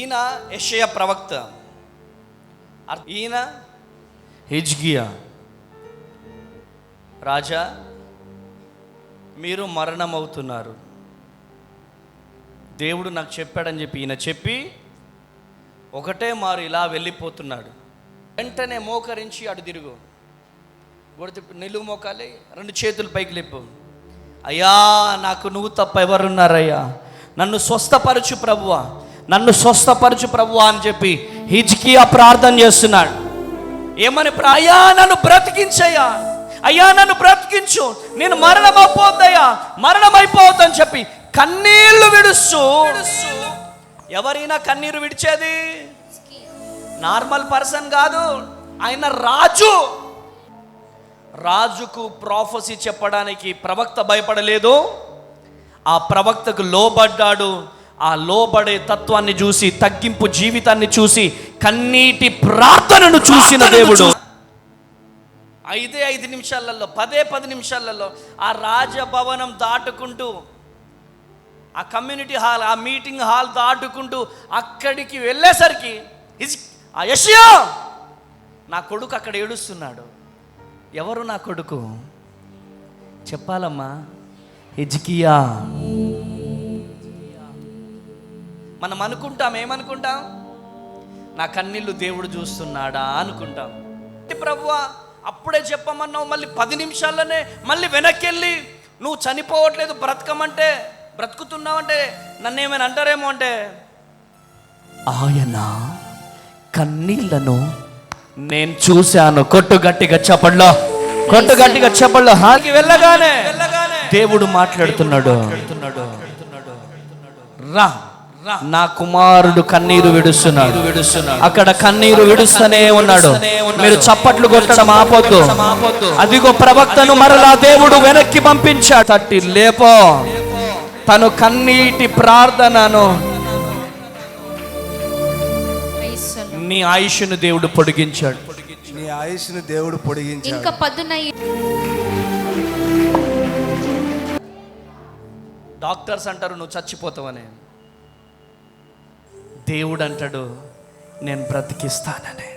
ఈయన యెషయా ప్రవక్త, ఈయన హిజ్కియా. రాజా, మీరు మరణమవుతున్నారు, దేవుడు నాకు చెప్పాడని చెప్పి ఈయన చెప్పి ఒకటే మారు ఇలా వెళ్ళిపోతున్నాడు. వెంటనే మోకరించి అటు తిరుగు, కొడితే నిలువు మోకాలి, 2 చేతులు పైకి లేపు. అయ్యా, నాకు నువ్వు తప్ప ఎవరున్నారయ్యా, నన్ను స్వస్థపరచు ప్రభువా, నన్ను స్వస్థపరచు ప్రభువా అని చెప్పి హిజ్కియా ప్రార్థన చేస్తున్నాడు. ఏమని? అయ్యా నన్ను బ్రతికించయ్యా, అయ్యా నన్ను బ్రతికించు, నేను మరణమైపోవద్దని చెప్పి కన్నీళ్లు విడుస్తూ. ఎవరైనా కన్నీరు విడిచేది నార్మల్ పర్సన్ కాదు, ఆయన రాజు. రాజుకు ప్రాఫెసీ చెప్పడానికి ప్రవక్త భయపడలేదు, ఆ ప్రవక్తకు లోబడ్డాడు. ఆ లోబడే తత్వాన్ని చూసి, తగ్గింపు జీవితాన్ని చూసి, కన్నీటి ప్రార్థనను చూసిన దేవుడు 5 నిమిషాలలో 10 నిమిషాలలో ఆ రాజభవనం దాటుకుంటూ, ఆ కమ్యూనిటీ హాల్, ఆ మీటింగ్ హాల్ దాటుకుంటూ అక్కడికి వెళ్ళేసరికి యెషయా, నా కొడుకు అక్కడ ఏడుస్తున్నాడు. ఎవరు నా కొడుకు? చెప్పాలమ్మా, హిజ్కియా. మనం అనుకుంటాం, ఏమనుకుంటాం? నా కన్నీళ్ళు దేవుడు చూస్తున్నాడా అనుకుంటాం. ప్రభువా, అప్పుడే చెప్పమన్నావు, మళ్ళీ 10 నిమిషాల్లోనే మళ్ళీ వెనక్కి వెళ్ళి నువ్వు చనిపోవట్లేదు, బ్రతకమంటే బ్రతుకుతున్నావంటే నన్ను ఏమైనా అంటారేమో అంటే, ఆయన కన్నీళ్లను నేను చూశాను. కొట్టు గట్టిగా చెప్పల్లో, కొట్టు గట్టిగా చెప్పల్లో. హాకి వెళ్ళగానే దేవుడు మాట్లాడుతున్నాడు, రా, నా కుమారుడు కన్నీరు విడుస్తున్నాడు. అక్కడ కన్నీరు విడుస్తూనే ఉన్నాడు. మీరు చప్పట్లు కొట్టడం ఆపొద్దు. అదిగో ప్రవక్తను మరలా దేవుడు వెనక్కి పంపించాడు. తట్టి లేపో, తను కన్నీటి ప్రార్థనను, నీ ఆయుష్ను దేవుడు పొడిగించాడు. నీ ఆయుష్ను దేవుడు పొడిగించాడు. ఇంకా పదున డాక్టర్స్ అంటారు నువ్వు చచ్చిపోతావని, దేవుడు అంటాడు నేను బ్రతికిస్తానని.